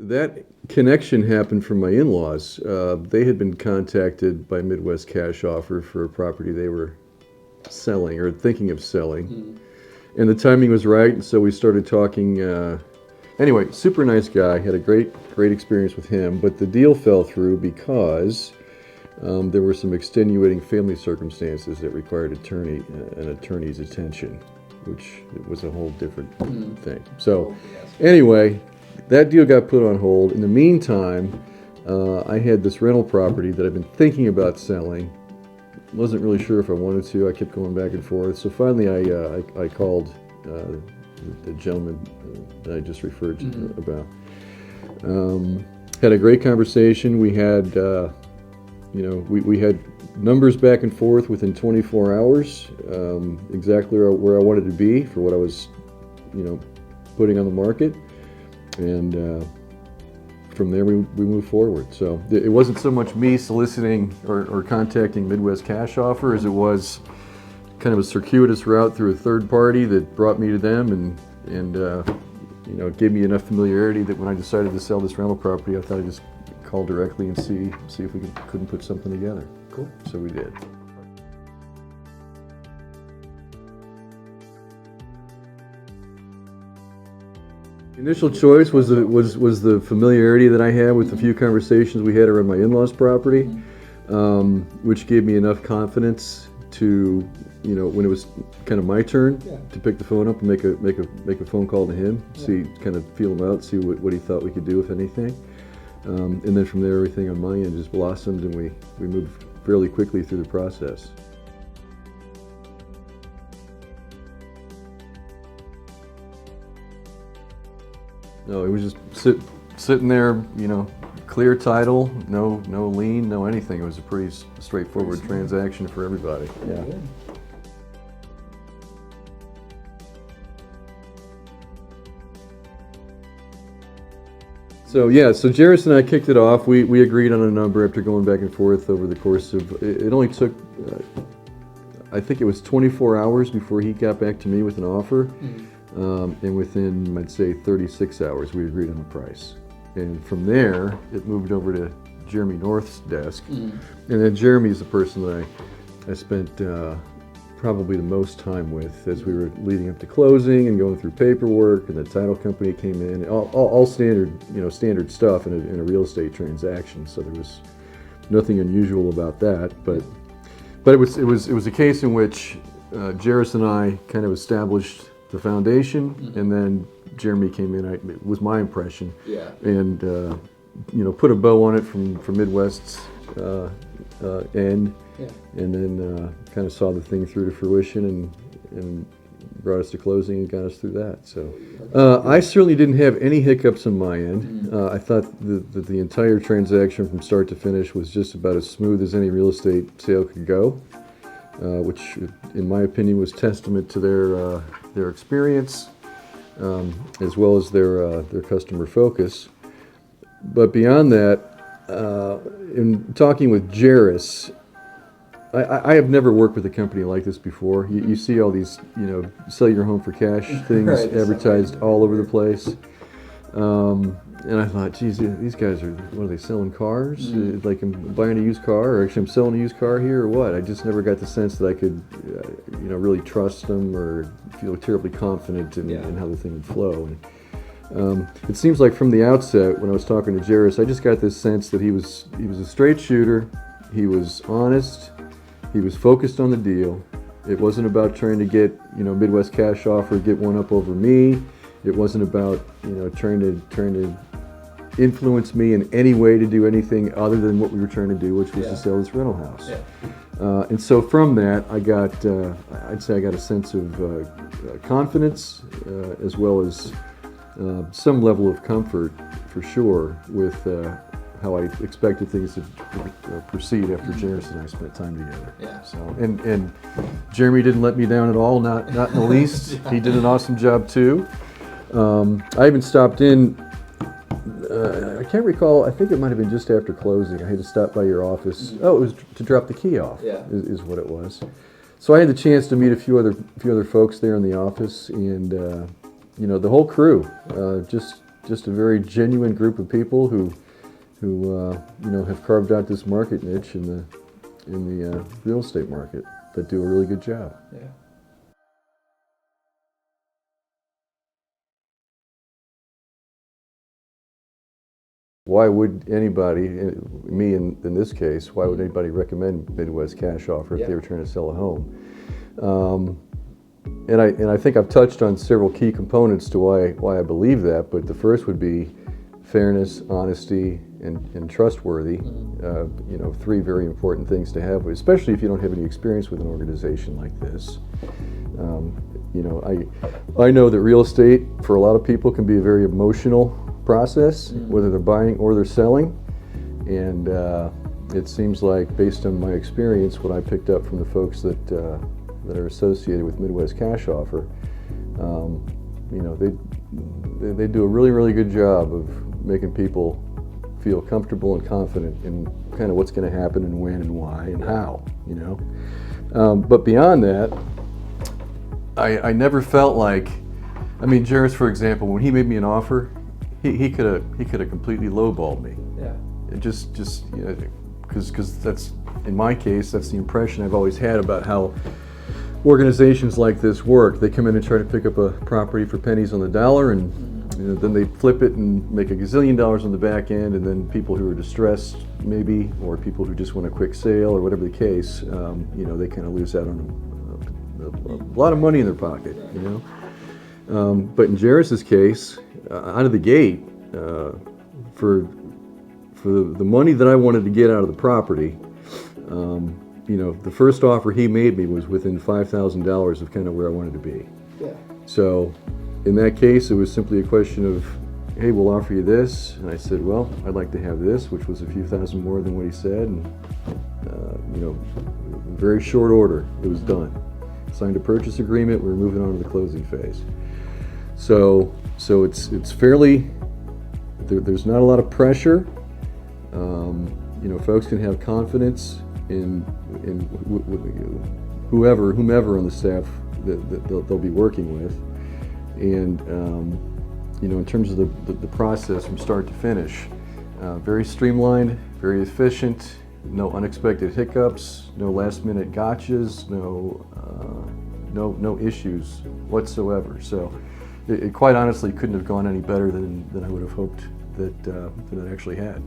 that connection happened from my in-laws. They had been contacted by Midwest Cash Offer for a property they were selling or thinking of selling. And the timing was right, and so we started talking. Anyway, super nice guy, had a great experience with him, but the deal fell through because there were some extenuating family circumstances that required an attorney's attention, which was a whole different thing. So anyway, that deal got put on hold. In the meantime, I had this rental property that I've been thinking about selling. Wasn't really sure if I wanted to. I kept going back and forth. So finally, I called the gentleman that I just referred to about. Had a great conversation. We had, we had numbers back and forth within 24 hours, exactly where I wanted to be for what I was, putting on the market. And from there, we moved forward. So it wasn't so much me soliciting or contacting Midwest Cash Offer as it was kind of a circuitous route through a third party that brought me to them and it gave me enough familiarity that when I decided to sell this rental property, I thought I'd just call directly and see if we couldn't put something together. Cool. So we did. Initial choice was the familiarity that I had with the few conversations we had around my in-laws' property, which gave me enough confidence to, when it was kind of my turn to pick the phone up and make a phone call to him, kind of feel him out, see what he thought we could do, if anything, and then from there everything on my end just blossomed, and we moved fairly quickly through the process. No, it was just sitting there, clear title, no lien, no anything. It was a pretty straightforward transaction for everybody. Yeah. So Jairus and I kicked it off. We agreed on a number after going back and forth over the course of, it only took, I think it was 24 hours before he got back to me with an offer. And within, I'd say, 36 hours, we agreed on the price. And from there, it moved over to Jeremy North's desk. And then Jeremy's the person that I spent probably the most time with as we were leading up to closing and going through paperwork, and the title company came in, all standard, standard stuff in a real estate transaction. So there was nothing unusual about that. But it was a case in which Jairus and I kind of established the foundation, and then Jeremy came in. It was my impression, and put a bow on it from Midwest's end, and then kind of saw the thing through to fruition and brought us to closing and got us through that. So I certainly didn't have any hiccups on my end. I thought that the entire transaction from start to finish was just about as smooth as any real estate sale could go, which in my opinion was testament to their experience, as well as their customer focus. But beyond that, in talking with Jairus, I have never worked with a company like this before. You see all these, sell your home for cash things advertised all over the place. And I thought, geez, these guys are they selling cars? Like I'm buying a used car, or actually I'm selling a used car here, or what? I just never got the sense that I could, really trust them or feel terribly confident in how the thing would flow. And, it seems like from the outset, when I was talking to Jairus, I just got this sense that he was a straight shooter. He was honest. He was focused on the deal. It wasn't about trying to get, Midwest Cash Offer, get one up over me. It wasn't about, trying to influence me in any way to do anything other than what we were trying to do, which was to sell this rental house. And so from that, I got, I'd say I got a sense of confidence, as well as some level of comfort, for sure, with how I expected things to proceed after Jairus and I spent time together. So, and Jeremy didn't let me down at all, not in the least. He did an awesome job too. I even stopped in, I can't recall, I think it might have been just after closing. I had to stop by your office. Oh, it was to drop the key off, is what it was. So I had the chance to meet a few other folks there in the office, and the whole crew, just just a very genuine group of people who have carved out this market niche in the real estate market that do a really good job. Yeah. Why would anybody, me in this case, why would anybody recommend Midwest Cash Offer if they were trying to sell a home? And I think I've touched on several key components to why I believe that, but the first would be fairness, honesty, and trustworthy. Three very important things to have, especially if you don't have any experience with an organization like this. I know that real estate for a lot of people can be a very emotional process, whether they're buying or they're selling, and it seems like, based on my experience, what I picked up from the folks that are associated with Midwest Cash Offer, they do a really, really good job of making people feel comfortable and confident in kind of what's going to happen and when and why and how, But beyond that, I never felt like, Jairus, for example, when he made me an offer, he could have completely lowballed me. Yeah. It just because that's, in my case, that's the impression I've always had about how organizations like this work. They come in and try to pick up a property for pennies on the dollar, and then they flip it and make $1 gazillion on the back end, and then people who are distressed, maybe, or people who just want a quick sale or whatever the case, they kind of lose out on a lot of money in their pocket, But in Jairus's case, out of the gate, for the money that I wanted to get out of the property, the first offer he made me was within $5,000 of kind of where I wanted to be. Yeah. So in that case, it was simply a question of, hey, we'll offer you this. And I said, well, I'd like to have this, which was a few thousand more than what he said. And, very short order, it was done. Signed a purchase agreement, we were moving on to the closing phase. So it's fairly, there's not a lot of pressure. Folks can have confidence in whomever on the staff that they'll be working with. And, in terms of the process from start to finish, very streamlined, very efficient, no unexpected hiccups, no last minute gotchas, no issues whatsoever. So it quite honestly couldn't have gone any better than I would have hoped that it actually had.